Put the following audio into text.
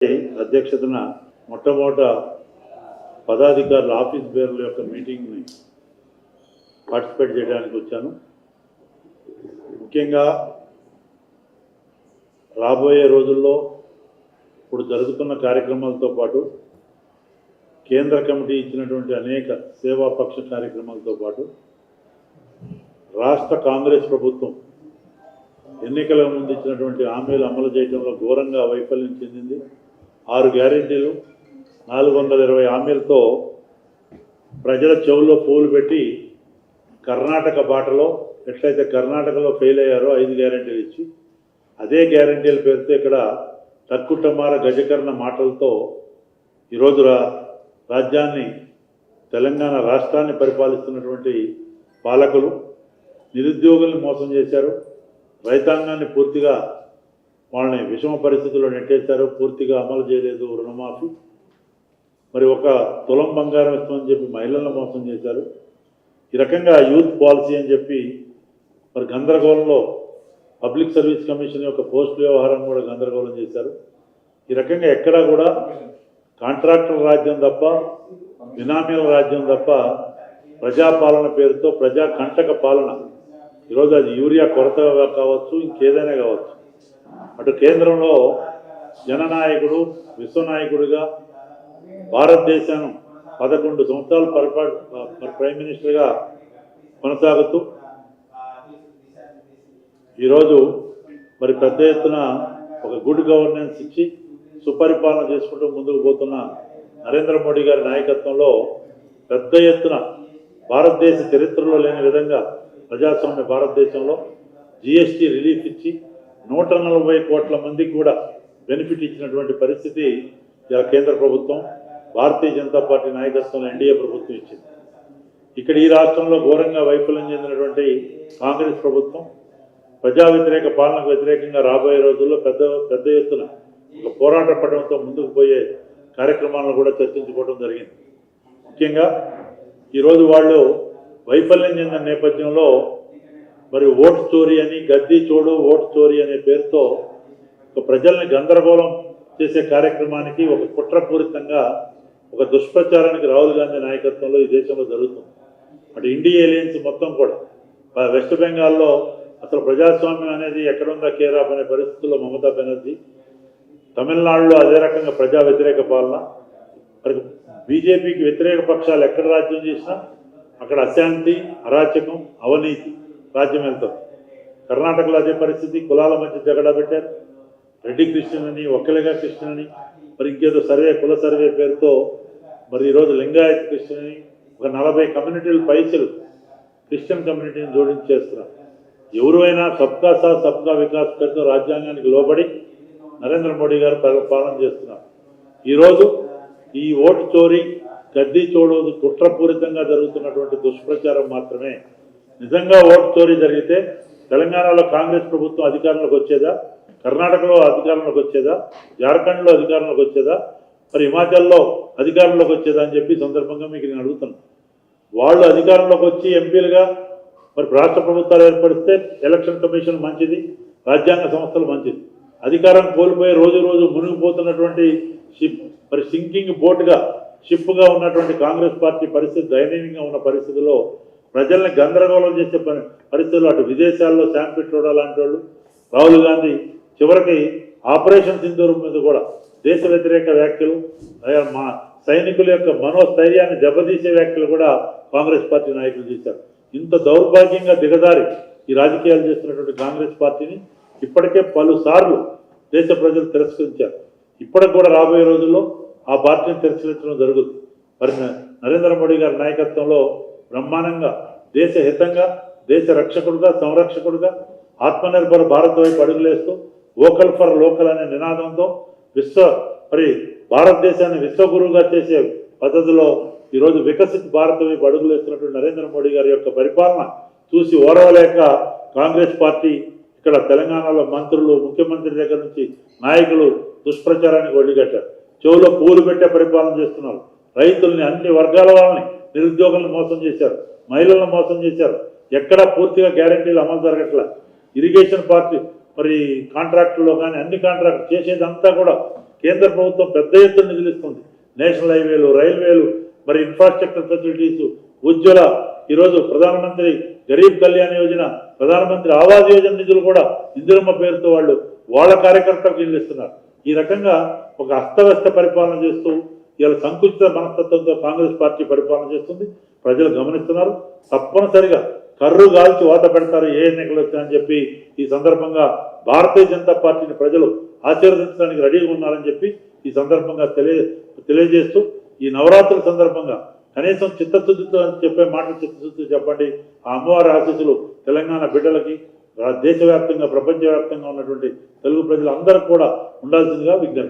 అధ్యక్షతన మొట్టమొదట పదాధికారుల ఆఫీస్ బేర్ల యొక్క మీటింగ్ని పార్టిసిపేట్ చేయడానికి వచ్చాను. ముఖ్యంగా రాబోయే రోజుల్లో ఇప్పుడు జరుగుతున్న కార్యక్రమాలతో పాటు కేంద్ర కమిటీ ఇచ్చినటువంటి అనేక సేవాపక్ష కార్యక్రమాలతో పాటు రాష్ట్ర కాంగ్రెస్ ప్రభుత్వం ఎన్నికల ముందు ఇచ్చినటువంటి హామీలు అమలు చేయడంలో ఘోరంగా వైఫల్యం చెందింది. 6 గ్యారెంటీలు 420 హామీలతో ప్రజల చెవుల్లో పూలు పెట్టి కర్ణాటక బాటలో ఎట్లయితే కర్ణాటకలో ఫెయిల్ అయ్యారో 5 గ్యారెంటీలు ఇచ్చి అదే గ్యారెంటీల పేరుతో ఇక్కడ తక్కుటమార గజకర్ణ మాటలతో ఈరోజు రాజ్యాన్ని తెలంగాణ రాష్ట్రాన్ని పరిపాలిస్తున్నటువంటి పాలకులు నిరుద్యోగుల్ని మోసం చేశారు. రైతాంగాన్ని పూర్తిగా వాళ్ళని విషమ పరిస్థితుల్లో నెట్టేశారు. పూర్తిగా అమలు చేయలేదు రుణమాఫీ. మరి ఒక తులం బంగారం ఇస్తామని చెప్పి మహిళలను మోసం చేశారు. ఈ రకంగా యూత్ పాలసీ అని చెప్పి మరి గందరగోళంలో పబ్లిక్ సర్వీస్ కమిషన్ యొక్క పోస్ట్ వ్యవహారం కూడా గందరగోళం చేశారు. ఈ రకంగా ఎక్కడా కూడా కాంట్రాక్టర్ రాజ్యం తప్ప బినామీల రాజ్యం తప్ప ప్రజాపాలన పేరుతో ప్రజా కంటక పాలన. ఈరోజు అది యూరియా కొరతగా కావచ్చు, ఇంకేదైనా కావచ్చు. అటు కేంద్రంలో జననాయకుడు విశ్వనాయకుడిగా భారతదేశాన్ని 11 సంవత్సరాలు ప్రైమ్ మినిస్టర్గా కొనసాగుతూ ఈరోజు మరి పెద్ద ఎత్తున ఒక గుడ్ గవర్నెన్స్ ఇచ్చి సుపరిపాలన చేసుకుంటూ ముందుకు పోతున్న నరేంద్ర మోడీ గారి నాయకత్వంలో పెద్ద ఎత్తున భారతదేశ చరిత్రలో లేని విధంగా ప్రజాస్వామ్య భారతదేశంలో జిఎస్టీ రిలీఫ్ ఇచ్చి 140 కోట్ల మందికి కూడా బెనిఫిట్ ఇచ్చినటువంటి పరిస్థితి కేంద్ర ప్రభుత్వం భారతీయ జనతా పార్టీ నాయకత్వంలో ఎన్డీఏ ప్రభుత్వం ఇచ్చింది. ఇక్కడ ఈ రాష్ట్రంలో ఘోరంగా వైఫల్యం చెందినటువంటి కాంగ్రెస్ ప్రభుత్వం ప్రజా వ్యతిరేక పాలనకు వ్యతిరేకంగా రాబోయే రోజుల్లో పెద్ద ఎత్తున ఒక పోరాట పటంతో ముందుకు పోయే కార్యక్రమాలను కూడా చర్చించుకోవడం జరిగింది. ముఖ్యంగా ఈరోజు వాళ్ళు వైఫల్యం చెందిన నేపథ్యంలో మరి ఓట్ చోరీ అని గద్దీ చోడు ఓట్ చోరీ అనే పేరుతో ఒక ప్రజల్ని గందరగోళం చేసే కార్యక్రమానికి ఒక కుట్రపూరితంగా ఒక దుష్ప్రచారానికి రాహుల్ గాంధీ నాయకత్వంలో ఈ దేశంలో జరుగుతుంది. అటు ఇండియా ఎలియన్స్ మొత్తం కూడా వెస్ట్ బెంగాల్లో అసలు ప్రజాస్వామ్యం అనేది ఎక్కడుందా కేరాఫ్ అనే పరిస్థితుల్లో మమతా బెనర్జీ, తమిళనాడులో అదే రకంగా ప్రజా వ్యతిరేక పాలన, మరి బీజేపీకి వ్యతిరేక పక్షాలు ఎక్కడ రాజ్యం చేసినా అక్కడ అశాంతి, అరాచకం, అవినీతి రాజ్యం వెళ్తాం. కర్ణాటకలో అదే పరిస్థితి. కులాల మధ్య జగడా పెట్టారు. రెడ్డి క్రిస్టియన్ అని, ఒక్కలిగా క్రిస్టియన్ అని, మరి ఇంకేదో కుల సర్వే పేరుతో మరి ఈరోజు లింగాయత్ క్రిస్టియన్ అని ఒక 40 కమ్యూనిటీలు పైసలు క్రిస్టియన్ కమ్యూనిటీని జోడించేస్తున్నారు. ఎవరైనా సబ్కా సాత్ సబ్కా వికాస్ పేరుతో రాజ్యాంగానికి లోబడి నరేంద్ర మోడీ గారు పాలన చేస్తున్నారు. ఈరోజు ఈ ఓటు చోరీ గద్దీ చోడు కుట్రపూరితంగా జరుగుతున్నటువంటి దుష్ప్రచారం మాత్రమే. నిజంగా ఓటు చోరీ జరిగితే తెలంగాణలో కాంగ్రెస్ ప్రభుత్వం అధికారంలోకి వచ్చేదా, కర్ణాటకలో అధికారంలోకి వచ్చేదా, జార్ఖండ్లో అధికారంలోకి వచ్చేదా, మరి హిమాచల్లో అధికారంలోకి వచ్చేదా అని చెప్పి సందర్భంగా మీకు నేను అడుగుతున్నాను. వాళ్ళు అధికారంలోకి వచ్చి ఎంపీలుగా మరి రాష్ట్ర ప్రభుత్వాలు ఏర్పడిస్తే ఎలక్షన్ కమిషన్ మంచిది, రాజ్యాంగ సంస్థలు మంచిది. అధికారం కోల్పోయి రోజు మునిగిపోతున్నటువంటి మరి సింకింగ్ బోట్గా షిప్గా ఉన్నటువంటి కాంగ్రెస్ పార్టీ పరిస్థితి దయనీయంగా ఉన్న పరిస్థితుల్లో ప్రజల్ని గందరగోళం చేసే పరిస్థితుల్లో అటు విదేశాల్లో శామ్ పిట్రోడా లాంటి వాళ్ళు, రాహుల్ గాంధీ చివరికి ఆపరేషన్ సింధూర్ మీద కూడా దేశ వ్యతిరేక వ్యాఖ్యలు, మా సైనికుల యొక్క మనోస్థైర్యాన్ని దెబ్బతీసే వ్యాఖ్యలు కూడా కాంగ్రెస్ పార్టీ నాయకులు చేశారు. ఇంత దౌర్భాగ్యంగా దిగజారి ఈ రాజకీయాలు చేస్తున్నటువంటి కాంగ్రెస్ పార్టీని ఇప్పటికే పలుసార్లు దేశ ప్రజలు తిరస్కరించారు. ఇప్పటికి కూడా రాబోయే రోజుల్లో ఆ పార్టీని తిరస్కరించడం జరుగుతుంది. మరి నరేంద్ర మోడీ గారి నాయకత్వంలో బ్రహ్మాండంగా దేశ హితంగా, దేశ రక్షకుడుగా, సంరక్షకుడుగా, ఆత్మనిర్భర భారత్ వైపు అడుగులేస్తూ వోకల్ ఫర్ లోకల్ అనే నినాదంతో మరి భారతదేశాన్ని విశ్వగురువుగా చేసే పద్ధతిలో ఈరోజు వికసిత్ భారత్ వైపు అడుగులేస్తున్నటువంటి నరేంద్ర మోడీ గారి యొక్క పరిపాలన చూసి ఓర్వలేక కాంగ్రెస్ పార్టీ ఇక్కడ తెలంగాణలో మంత్రులు, ముఖ్యమంత్రి దగ్గర నుంచి నాయకులు దుష్ప్రచారానికి ఒడిగట్టారు. చెవులో పూలు పెట్టే పరిపాలన చేస్తున్నారు. రైతుల్ని, అన్ని వర్గాల వాళ్ళని, నిరుద్యోగులను మోసం చేశారు, మహిళలను మోసం చేశారు. ఎక్కడా పూర్తిగా గ్యారెంటీలు అమలు జరగట్లా. ఇరిగేషన్ పార్టీ మరి కాంట్రాక్టుల్లో కానీ అన్ని కాంట్రాక్ట్ చేసేదంతా కూడా కేంద్ర ప్రభుత్వం పెద్ద ఎత్తున నిధులు ఇస్తుంది. నేషనల్ హైవేలు, రైల్వేలు, మరి ఇన్ఫ్రాస్ట్రక్చర్ ఫెసిలిటీస్, ఉజ్వల, ఈరోజు ప్రధానమంత్రి గరీబ్ కళ్యాణ్ యోజన, ప్రధానమంత్రి ఆవాస్ యోజన నిధులు కూడా ఇందిరమ్మ పేరుతో వాళ్ళ కార్యకర్తలకు నిధులు ఇస్తున్నారు. ఈ రకంగా ఒక అస్తవ్యస్త పరిపాలన చేస్తూ ఇలా సంకుచిత మనస్తత్వంతో కాంగ్రెస్ పార్టీ పరిపాలన చేస్తుంది. ప్రజలు గమనిస్తున్నారు. తప్పనిసరిగా కర్రు గాల్చి వాత పెడతారు ఏ ఎన్నికలు వచ్చాయని చెప్పి ఈ సందర్భంగా భారతీయ జనతా పార్టీని ప్రజలు ఆశీర్వదించడానికి రెడీగా ఉన్నారని చెప్పి ఈ సందర్భంగా తెలియజేస్తూ ఈ నవరాత్రుల సందర్భంగా కనీసం చిత్తశుద్ధితో అని చెప్పే మాటలు చిత్తశుద్ధితో చెప్పండి. ఆ అమ్మవారి ఆశీస్సులు తెలంగాణ బిడ్డలకి, దేశవ్యాప్తంగా ప్రపంచవ్యాప్తంగా ఉన్నటువంటి తెలుగు ప్రజలందరూ కూడా ఉండాల్సిందిగా విజ్ఞప్తి.